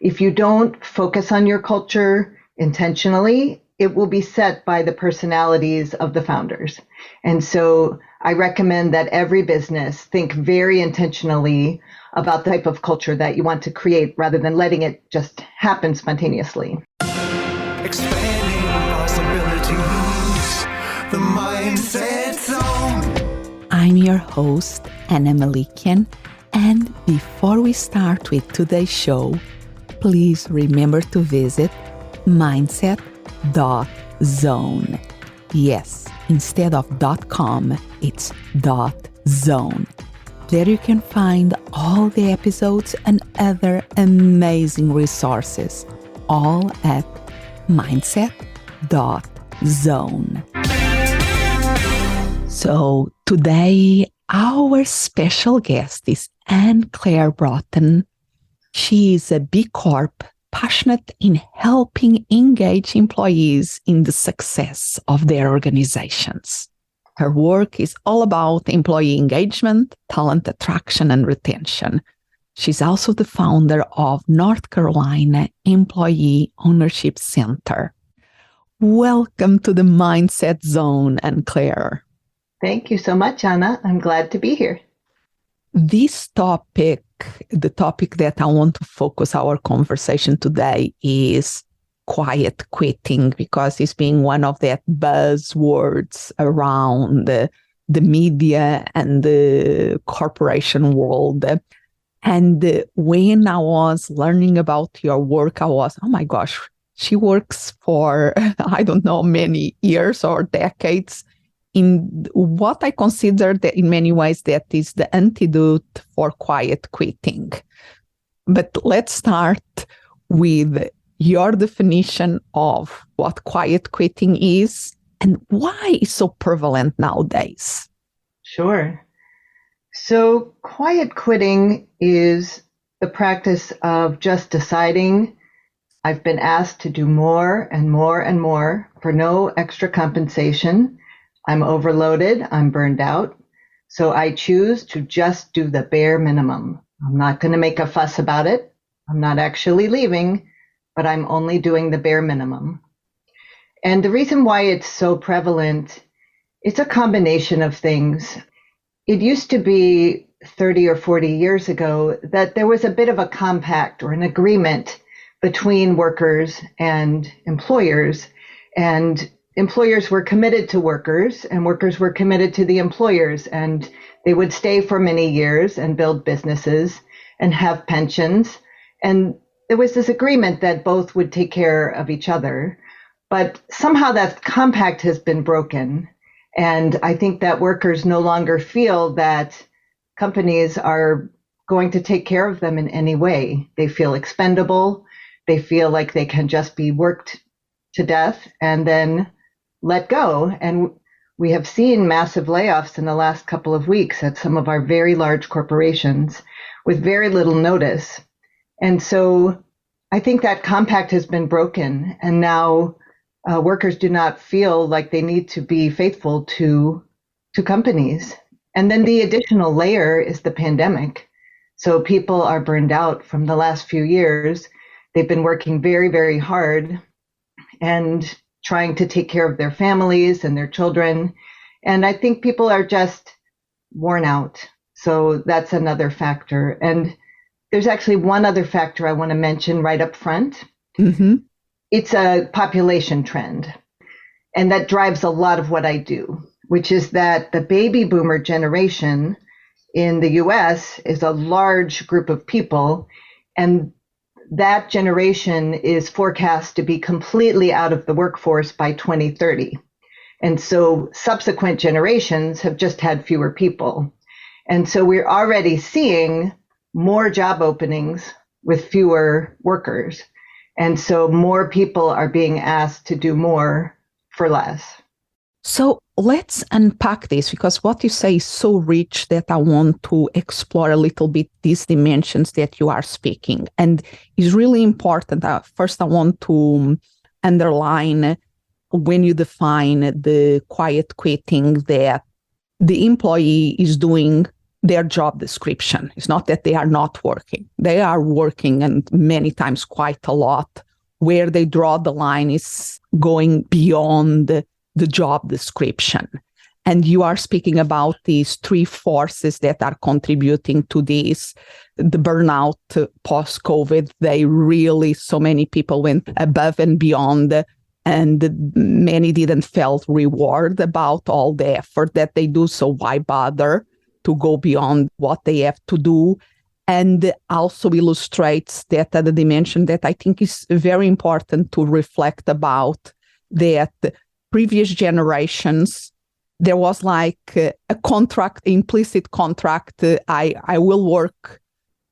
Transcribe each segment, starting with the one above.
If you don't focus on your culture intentionally, it will be set by the personalities of the founders. And so I recommend that every business think very intentionally about the type of culture that you want to create rather than letting it just happen spontaneously. Expanding possibilities, the Mindset Zone. I'm your host, Anna Melikian, and before we start with today's show, please remember to visit mindset.zone. Yes, instead of .com, it's .zone. There you can find all the episodes and other amazing resources, all at mindset.zone. So today, our special guest is Anne-Claire Broughton. She is a B Corp, passionate in helping engage employees in the success of their organizations. Her work is all about employee engagement, talent attraction, and retention. She's also the founder of North Carolina Employee Ownership Center. Welcome to the Mindset Zone, Anne-Claire. Thank you so much, Anna. I'm glad to be here. This topic, the topic that I want to focus our conversation today is quiet quitting, because it's being one of the buzzwords around the media and the corporation world. And when I was learning about your work, I was, oh my gosh, she works for, I don't know, many years or decades in what I consider that in many ways that is the antidote for quiet quitting. But let's start with your definition of what quiet quitting is and why it's so prevalent nowadays. Sure. So quiet quitting is the practice of just deciding I've been asked to do more and more and more for no extra compensation. I'm overloaded, I'm burned out, so I choose to just do the bare minimum. I'm not going to make a fuss about it. I'm not actually leaving, but I'm only doing the bare minimum. And the reason why it's so prevalent, it's a combination of things. It used to be 30 or 40 years ago that there was a bit of a compact or an agreement between workers and employers, and employers were committed to workers and workers were committed to the employers, and they would stay for many years and build businesses and have pensions. And there was this agreement that both would take care of each other. But somehow that compact has been broken. And I think that workers no longer feel that companies are going to take care of them in any way. They feel expendable. They feel like they can just be worked to death and then let go. And we have seen massive layoffs in the last couple of weeks at some of our very large corporations with very little notice. And so I think that compact has been broken, and now workers do not feel like they need to be faithful to companies. And then the additional layer is the pandemic. So people are burned out from the last few years. They've been working very, very hard and trying to take care of their families and their children. And I think people are just worn out. So that's another factor. And there's actually one other factor I want to mention right up front. Mm-hmm. It's a population trend. And that drives a lot of what I do, which is that the baby boomer generation in the US is a large group of people, and that generation is forecast to be completely out of the workforce by 2030. And so subsequent generations have just had fewer people. And so we're already seeing more job openings with fewer workers. And so more people are being asked to do more for less. So let's unpack this, because what you say is so rich that I want to explore a little bit these dimensions that you are speaking. And it's really important. First, I want to underline when you define the quiet quitting that the employee is doing their job description. It's not that they are not working. They are working, and many times quite a lot. Where they draw the line is going beyond the job description. And you are speaking about these three forces that are contributing to this. The burnout post-COVID, so many people went above and beyond, and many didn't felt reward about all the effort that they do. So why bother to go beyond what they have to do? And also illustrates that other dimension that I think is very important to reflect about, that previous generations, there was like a contract, implicit contract. I will work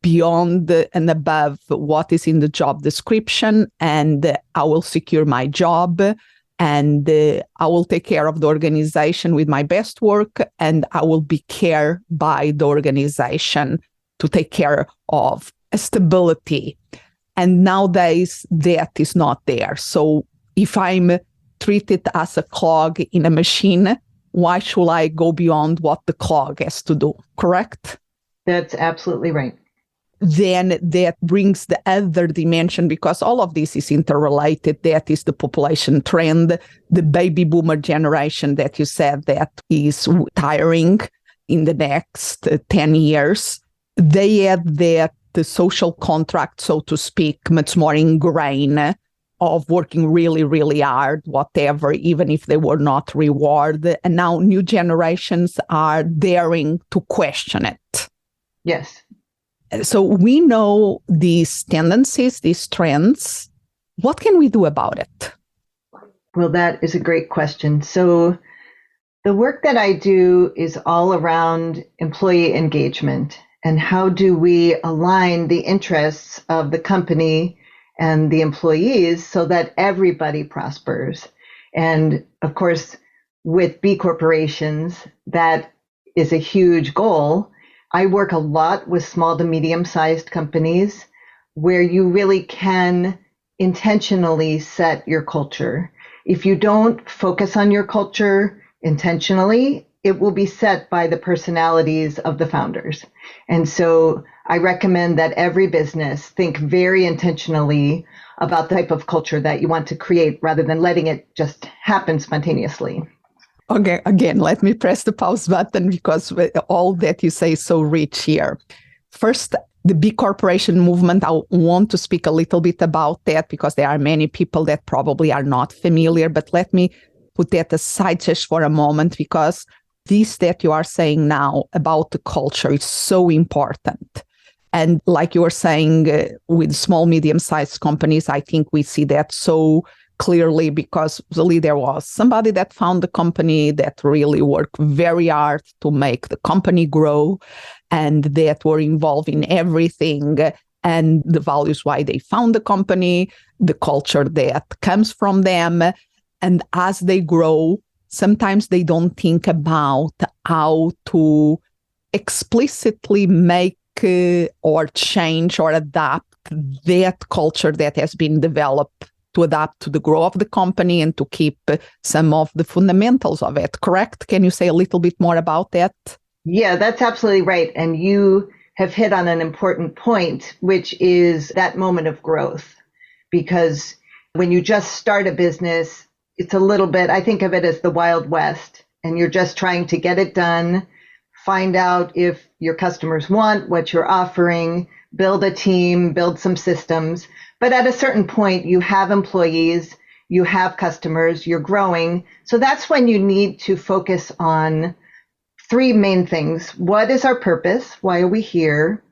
beyond and above what is in the job description, and I will secure my job, and I will take care of the organization with my best work, and I will be cared by the organization to take care of stability. And nowadays that is not there. So if I'm treated as a cog in a machine, why should I go beyond what the cog has to do? Correct? That's absolutely right. Then that brings the other dimension, because all of this is interrelated. That is the population trend, the baby boomer generation that you said that is retiring in the next 10 years. They had that the social contract, so to speak, much more ingrained of working really, really hard, whatever, even if they were not rewarded. And now new generations are daring to question it. Yes. So we know these tendencies, these trends. What can we do about it? Well, that is a great question. So the work that I do is all around employee engagement, and how do we align the interests of the company and the employees so that everybody prospers. And of course, with BCorporations, that is a huge goal. I work a lot with small to medium-sized companies where you really can intentionally set your culture. If you don't focus on your culture intentionally, it will be set by the personalities of the founders. And so I recommend that every business think very intentionally about the type of culture that you want to create rather than letting it just happen spontaneously. Okay, again, let me press the pause button, because all that you say is so rich here. First, the B corporation movement, I want to speak a little bit about that, because there are many people that probably are not familiar, but let me put that aside just for a moment, because this that you are saying now about the culture is so important. And like you were saying, with small, medium-sized companies, I think we see that so clearly, because really there was somebody that found the company that really worked very hard to make the company grow, and that were involved in everything, and the values why they found the company, the culture that comes from them. And as they grow, sometimes they don't think about how to explicitly make or change or adapt that culture that has been developed, to adapt to the growth of the company and to keep some of the fundamentals of it. Correct? Can you say a little bit more about that? Yeah, that's absolutely right. And you have hit on an important point, which is that moment of growth. Because when you just start a business, it's a little bit, I think of it as the Wild West, and you're just trying to get it done, find out if your customers want what you're offering, build a team, build some systems. But at a certain point, you have employees, you have customers, you're growing. So that's when you need to focus on three main things. What is our purpose? Why are we here?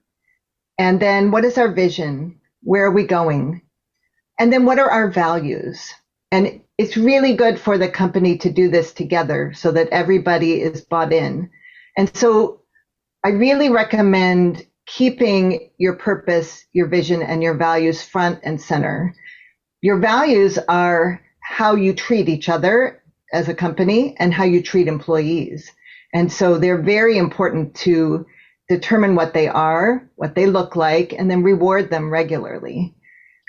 And then what is our vision? Where are we going? And then what are our values? And it's really good for the company to do this together so that everybody is bought in. And so I really recommend keeping your purpose, your vision, and your values front and center. Your values are how you treat each other as a company and how you treat employees. And so they're very important to determine what they are, what they look like, and then reward them regularly.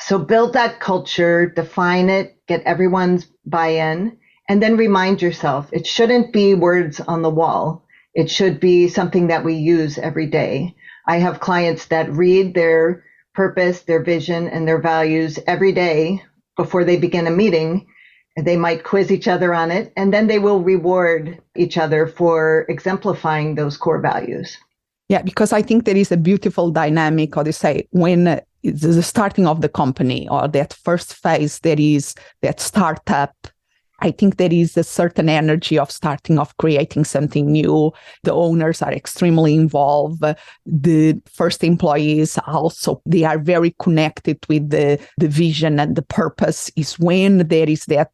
So build that culture, define it, get everyone's buy-in, and then remind yourself, it shouldn't be words on the wall. It should be something that we use every day. I have clients that read their purpose, their vision, and their values every day before they begin a meeting. They might quiz each other on it, and then they will reward each other for exemplifying those core values. Yeah, because I think there is a beautiful dynamic, or they say, when it's the starting of the company or that first phase, there is that startup. I think there is a certain energy of starting, of creating something new. The owners are extremely involved. The first employees also, they are very connected with the vision and the purpose. Is when there is that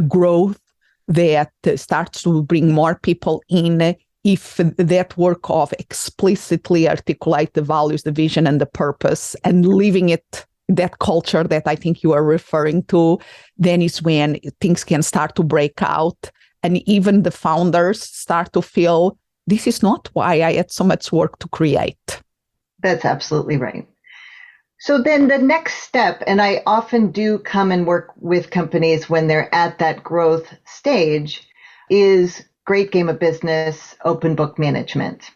growth that starts to bring more people in. If that work of explicitly articulate the values, the vision, and the purpose, and leaving it, that culture that I think you are referring to, then is when things can start to break out. And even the founders start to feel, this is not why I had so much work to create. That's absolutely right. So then the next step, and I often do come and work with companies when they're at that growth stage, is great game of business, open book management.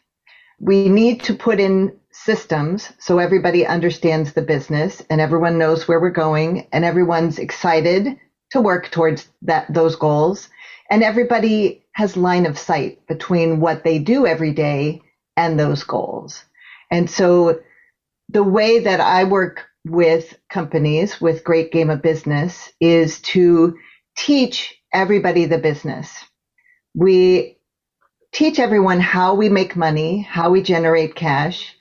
We need to put in systems so everybody understands the business and everyone knows where we're going and everyone's excited to work towards those goals. And everybody has line of sight between what they do every day and those goals. And so the way that I work with companies with great game of business is to teach everybody the business. We teach everyone how we make money, how we generate cash,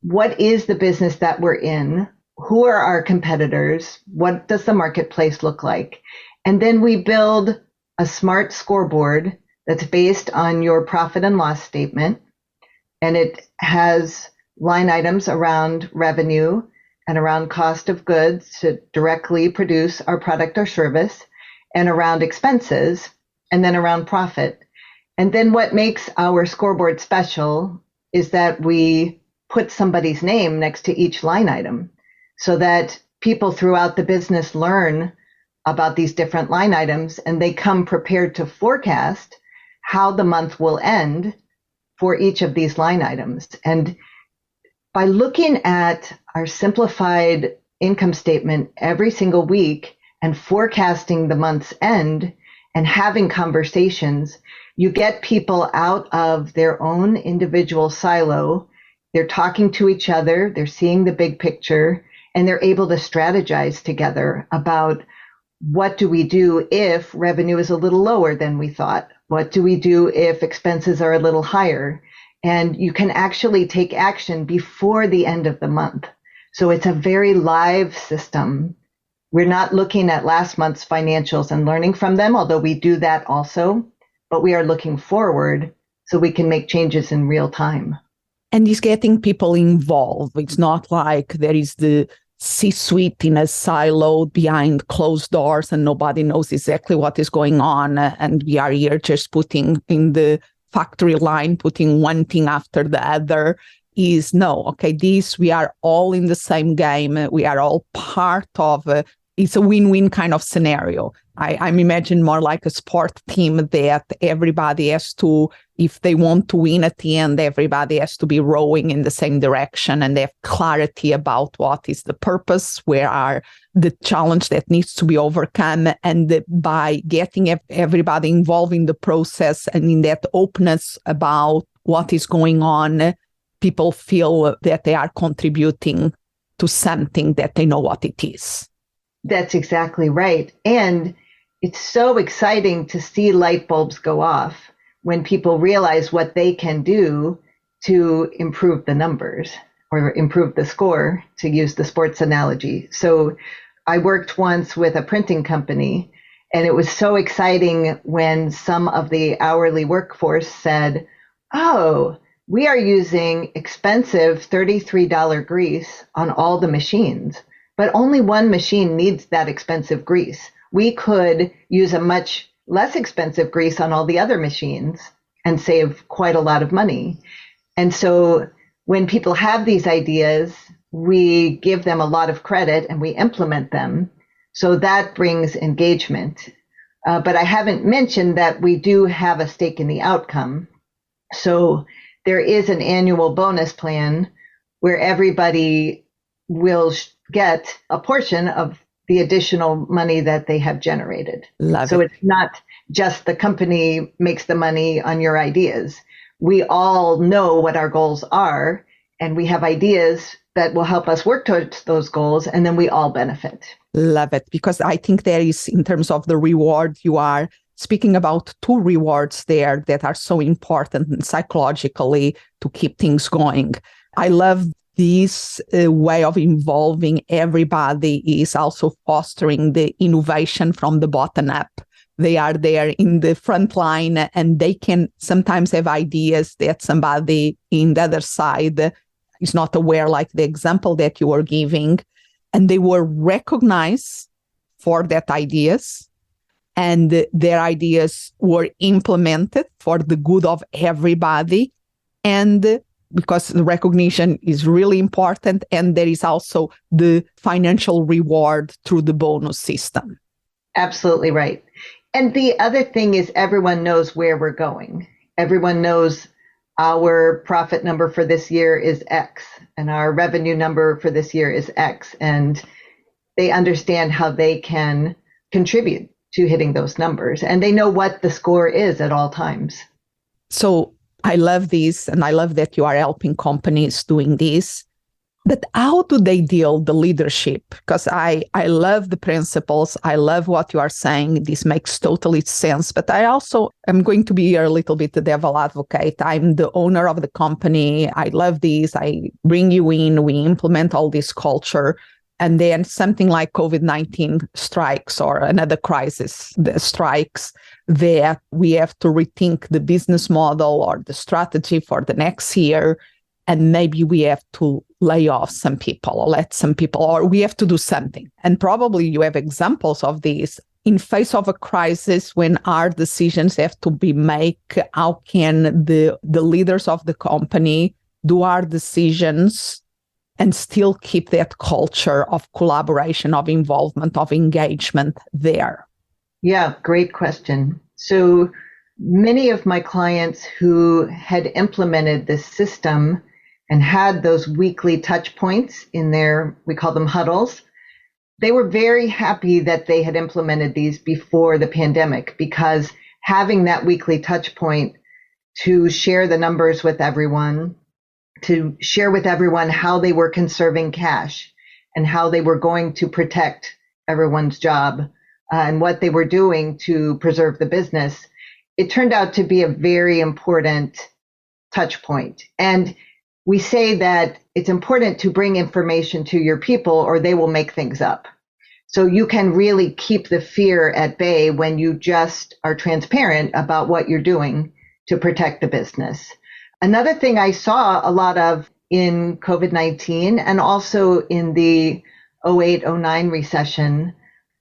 what is the business that we're in, who are our competitors, what does the marketplace look like, and then we build a smart scoreboard that's based on your profit and loss statement, and it has line items around revenue and around cost of goods to directly produce our product or service, and around expenses, and then around profit. And then what makes our scoreboard special is that we put somebody's name next to each line item so that people throughout the business learn about these different line items and they come prepared to forecast how the month will end for each of these line items. And by looking at our simplified income statement every single week and forecasting the month's end, and having conversations, you get people out of their own individual silo. They're talking to each other, they're seeing the big picture, and they're able to strategize together about what do we do if revenue is a little lower than we thought? What do we do if expenses are a little higher? And you can actually take action before the end of the month. So it's a very live system. We're not looking at last month's financials and learning from them, although we do that also, but we are looking forward so we can make changes in real time. And it's getting people involved. It's not like there is the C-suite in a silo behind closed doors and nobody knows exactly what is going on. And we are here just putting in the factory line, putting one thing after the other. Is no, okay, we are all in the same game. We are all part of it's a win-win kind of scenario. I'm imagining more like a sport team that everybody has to, if they want to win at the end, everybody has to be rowing in the same direction and they have clarity about what is the purpose, where are the challenge that needs to be overcome. And by getting everybody involved in the process and in that openness about what is going on, people feel that they are contributing to something that they know what it is. That's exactly right. And it's so exciting to see light bulbs go off when people realize what they can do to improve the numbers or improve the score, to use the sports analogy. So I worked once with a printing company, and it was so exciting when some of the hourly workforce said, oh, we are using expensive $33 grease on all the machines, but only one machine needs that expensive grease. We could use a much less expensive grease on all the other machines and save quite a lot of money. And so when people have these ideas, we give them a lot of credit and we implement them. So that brings engagement. But I haven't mentioned that we do have a stake in the outcome. So there is an annual bonus plan where everybody will get a portion of the additional money that they have generated. Love So it. it's not just the company makes the money on your ideas. We all know what our goals are, and we have ideas that will help us work towards those goals, and then we all benefit. Love it. Because I think there is, in terms of the reward, you are speaking about two rewards there that are so important psychologically to keep things going. I love this way of involving everybody is also fostering the innovation from the bottom up. They are there in the front line and they can sometimes have ideas that somebody in the other side is not aware, like the example that you were giving, and they were recognized for that ideas, and their ideas were implemented for the good of everybody. And because the recognition is really important, and there is also the financial reward through the bonus system. Absolutely right. And the other thing is everyone knows where we're going. Everyone knows our profit number for this year is X and our revenue number for this year is X. And they understand how they can contribute to hitting those numbers. And they know what the score is at all times. So I love this, and I love that you are helping companies doing this. But how do they deal the leadership? Because I love the principles. I love what you are saying. This makes totally sense. But I also am going to be a little bit the devil advocate. I'm the owner of the company. I love this. I bring you in. We implement all this culture. And then something like COVID-19 strikes or another crisis that strikes, that we have to rethink the business model or the strategy for the next year. And maybe we have to lay off some people or let some people, or we have to do something. And probably you have examples of this. In face of a crisis, when our decisions have to be made, how can the leaders of the company do our decisions and still keep that culture of collaboration, of involvement, of engagement there? Yeah, great question. So many of my clients who had implemented this system and had those weekly touch points in their, we call them huddles, they were very happy that they had implemented these before the pandemic, because having that weekly touch point to share the numbers with everyone, to share with everyone how they were conserving cash and how they were going to protect everyone's job and what they were doing to preserve the business, it turned out to be a very important touch point. And we say that it's important to bring information to your people or they will make things up. So you can really keep the fear at bay when you just are transparent about what you're doing to protect the business. Another thing I saw a lot of in COVID-19 and also in the 08-09 recession,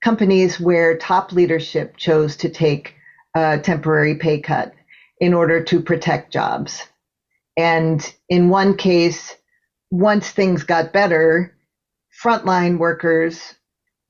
companies where top leadership chose to take a temporary pay cut in order to protect jobs. And in one case, once things got better, frontline workers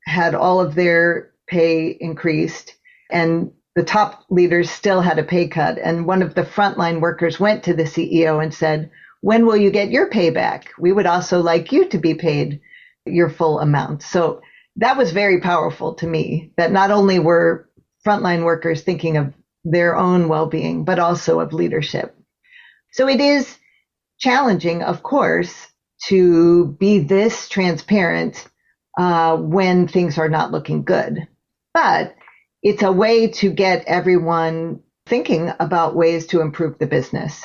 had all of their pay increased and the top leaders still had a pay cut. And one of the frontline workers went to the CEO and said, "When will you get your pay back? We would also like you to be paid your full amount." So that was very powerful to me, that not only were frontline workers thinking of their own well-being, but also of leadership. So it is challenging, of course, to be this transparent when things are not looking good. But it's a way to get everyone thinking about ways to improve the business.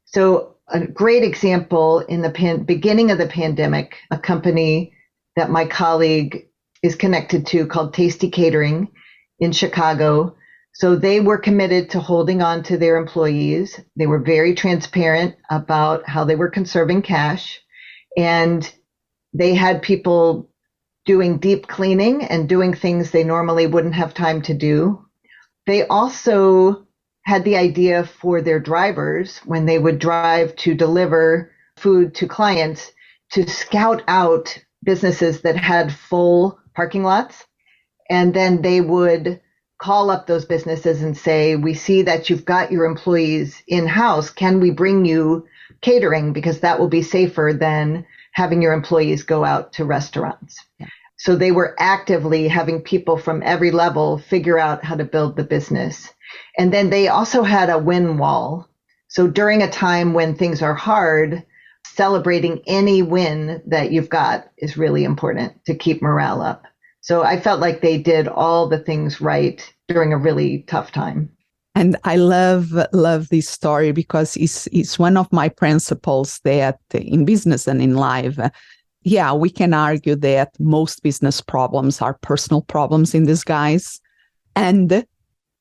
So a great example, in the beginning of the pandemic, a company that my colleague is connected to called Tasty Catering in Chicago. So they were committed to holding on to their employees. They were very transparent about how they were conserving cash. And they had people doing deep cleaning and doing things they normally wouldn't have time to do. They also had the idea for their drivers, when they would drive to deliver food to clients, to scout out businesses that had full parking lots. And then they would call up those businesses and say, we see that you've got your employees in-house. Can we bring you catering? Because that will be safer than having your employees go out to restaurants. Yeah. So they were actively having people from every level figure out how to build the business. And then they also had a win wall. So during a time when things are hard, celebrating any win that you've got is really important to keep morale up. So I felt like they did all the things right during a really tough time. And I love this story because it's one of my principles that in business and in life, yeah, we can argue that most business problems are personal problems in disguise, and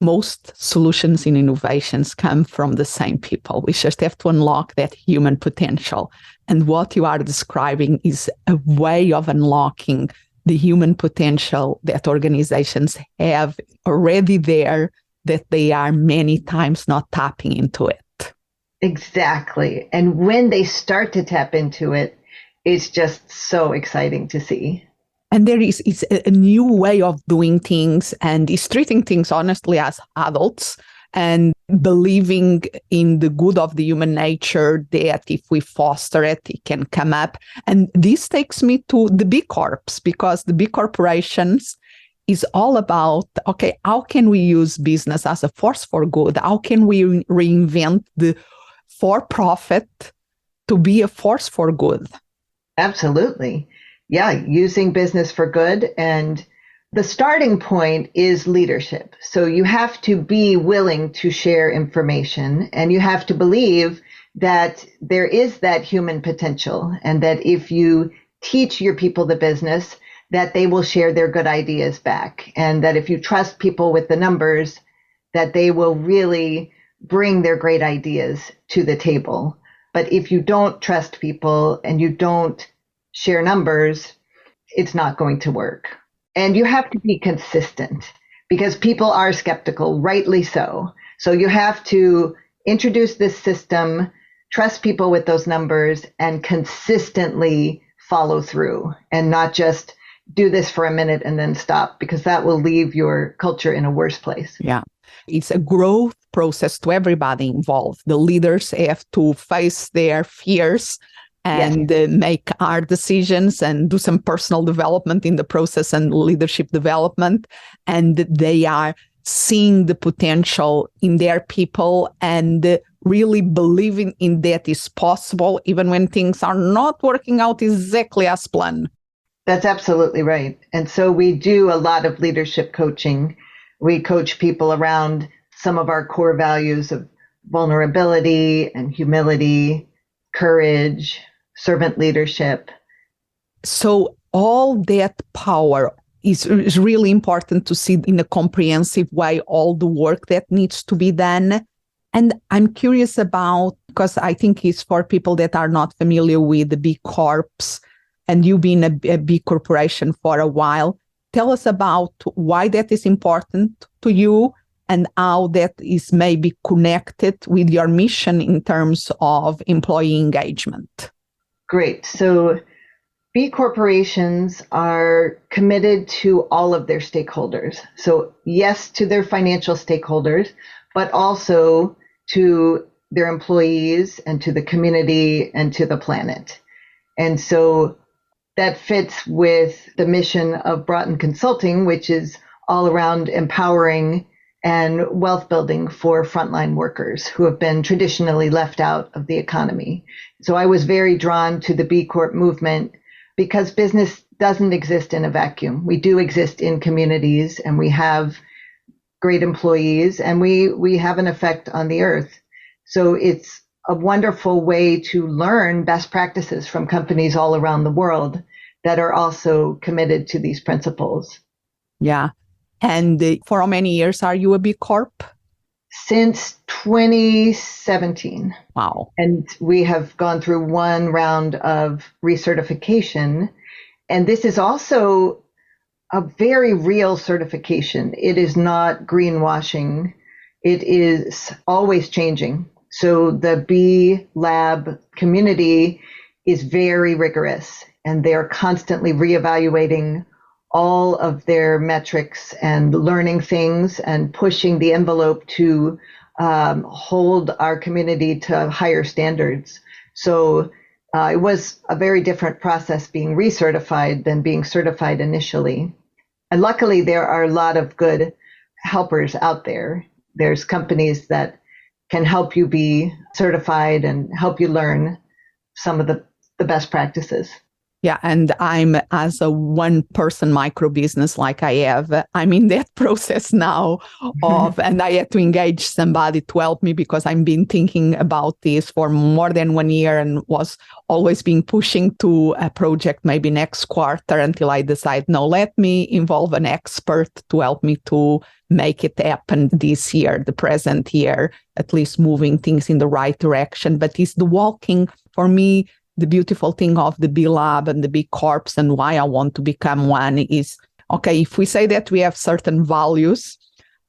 most solutions in innovations come from the same people. We just have to unlock that human potential. And what you are describing is a way of unlocking the human potential that organizations have already there, that they are many times not tapping into it. Exactly. And when they start to tap into it, it's just so exciting to see. And it's a new way of doing things, and is treating things honestly as adults and believing in the good of the human nature, that if we foster it, it can come up. And this takes me to the B Corps, because the B Corporations is all about, okay, how can we use business as a force for good? How can we reinvent the for-profit to be a force for good? Absolutely. Yeah, using business for good. And the starting point is leadership. So you have to be willing to share information, and you have to believe that there is that human potential, and that if you teach your people the business, that they will share their good ideas back. And that if you trust people with the numbers, that they will really bring their great ideas to the table. But if you don't trust people and you don't share numbers, it's not going to work. And you have to be consistent, because people are skeptical, rightly so. So you have to introduce this system, trust people with those numbers, and consistently follow through, and not just do this for a minute and then stop, because that will leave your culture in a worse place. Yeah. It's a growth process to everybody involved. The leaders have to face their fears and make hard decisions and do some personal development in the process and leadership development. And they are seeing the potential in their people and really believing in that is possible, even when things are not working out exactly as planned. That's absolutely right. And so we do a lot of leadership coaching. We coach people around some of our core values of vulnerability and humility, courage, servant leadership. So all that power is really important to see in a comprehensive way, all the work that needs to be done. And I'm curious about, because I think it's for people that are not familiar with the B Corps, and you being a B corporation for a while, tell us about why that is important to you and how that is maybe connected with your mission in terms of employee engagement. Great. So B corporations are committed to all of their stakeholders. So yes, to their financial stakeholders, but also to their employees and to the community and to the planet. And so that fits with the mission of Broughton Consulting, which is all around empowering and wealth building for frontline workers who have been traditionally left out of the economy. So I was very drawn to the B Corp movement because business doesn't exist in a vacuum. We do exist in communities, and we have great employees, and we have an effect on the earth. So it's a wonderful way to learn best practices from companies all around the world that are also committed to these principles. Yeah. And for how many years are you a B Corp? Since 2017. Wow. And we have gone through one round of recertification. And this is also a very real certification. It is not greenwashing. It is always changing. So the B Lab community is very rigorous, and they're constantly reevaluating all of their metrics and learning things and pushing the envelope to hold our community to higher standards. So it was a very different process being recertified than being certified initially. And luckily, there are a lot of good helpers out there. There's companies that can help you be certified and help you learn some of the best practices. Yeah, and I'm, as a one-person micro business like I have, I'm in that process now of, and I had to engage somebody to help me because I've been thinking about this for more than 1 year and was always being pushing to a project maybe next quarter until I decide, no, let me involve an expert to help me to make it happen this year, the present year, at least moving things in the right direction. But it's the walking, for me, the beautiful thing of the B Lab and the B Corps and why I want to become one is, okay, if we say that we have certain values,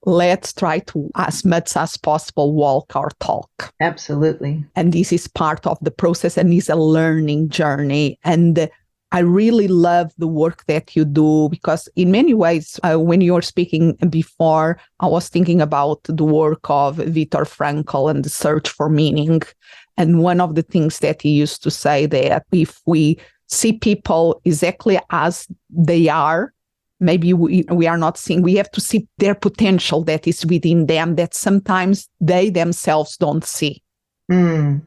let's try to, as much as possible, walk our talk. Absolutely. And this is part of the process and is a learning journey. And I really love the work that you do because in many ways, when you were speaking before, I was thinking about the work of Viktor Frankl and the search for meaning. And one of the things that he used to say that if we see people exactly as they are, maybe we are not seeing, we have to see their potential that is within them that sometimes they themselves don't see. Mm.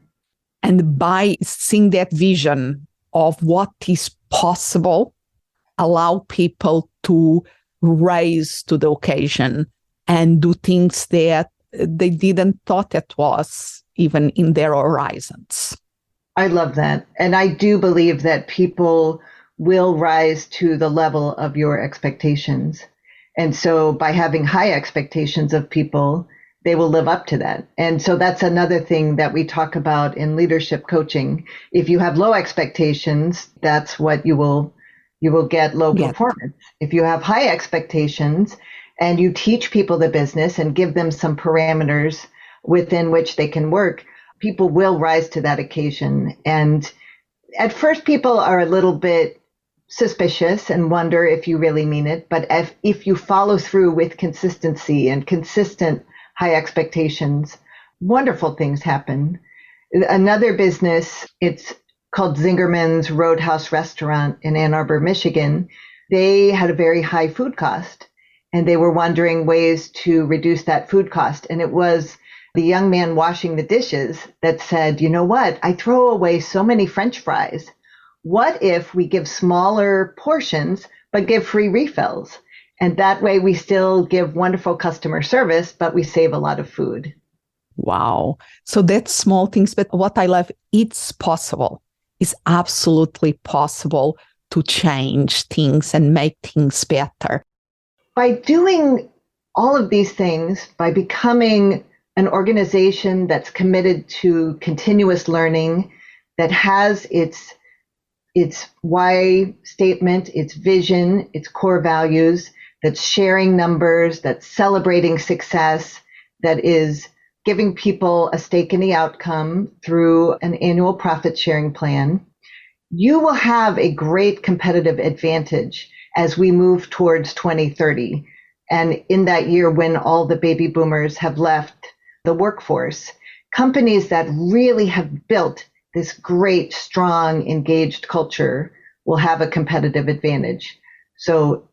And by seeing that vision of what is possible, allow people to rise to the occasion and do things that they didn't thought it was even in their horizons. I love that. And I do believe that people will rise to the level of your expectations. And so by having high expectations of people, they will live up to that. And so that's another thing that we talk about in leadership coaching. If you have low expectations, that's what you will get low performance. If you have high expectations and you teach people the business and give them some parameters within which they can work, people will rise to that occasion. And at first, people are a little bit suspicious and wonder if you really mean it. But if you follow through with consistency and consistent high expectations, wonderful things happen. Another business, it's called Zingerman's Roadhouse Restaurant in Ann Arbor, Michigan. They had a very high food cost, and they were wondering ways to reduce that food cost. And it was the young man washing the dishes that said, you know what, I throw away so many French fries. What if we give smaller portions, but give free refills? And that way we still give wonderful customer service, but we save a lot of food. Wow. So that's small things. But what I love, it's possible. It's absolutely possible to change things and make things better. By doing all of these things, by becoming an organization that's committed to continuous learning, that has its why statement, its vision, its core values, that's sharing numbers, that's celebrating success, that is giving people a stake in the outcome through an annual profit sharing plan, you will have a great competitive advantage as we move towards 2030. And in that year, when all the baby boomers have left the workforce, companies that really have built this great, strong, engaged culture will have a competitive advantage. So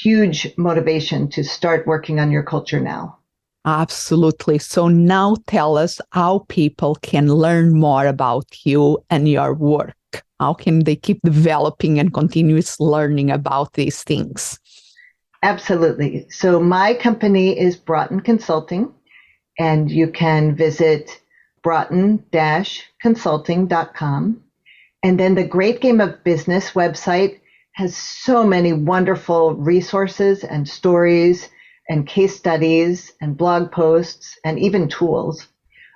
huge motivation to start working on your culture now. Absolutely. So now tell us how people can learn more about you and your work. How can they keep developing and continuous learning about these things? Absolutely. So my company is Broughton Consulting, and you can visit broughton-consulting.com. And then the Great Game of Business website has so many wonderful resources and stories and case studies and blog posts and even tools.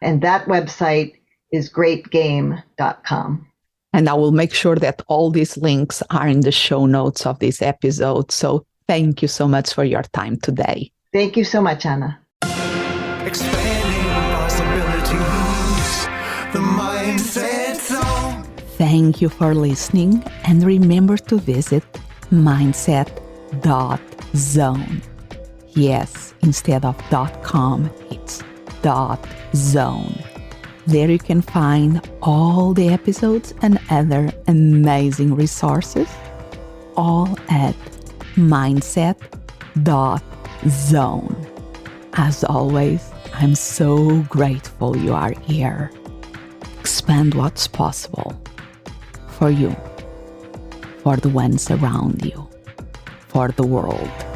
And that website is greatgame.com. And I will make sure that all these links are in the show notes of this episode. So thank you so much for your time today. Thank you so much, Anna. Expanding possibilities, the mindset zone. Thank you for listening, and remember to visit mindset-zone.com. .zone. Yes, instead of .com, it's .zone. There you can find all the episodes and other amazing resources, all at mindset.zone. As always, I'm so grateful you are here. Expand what's possible for you, for the ones around you, for the world.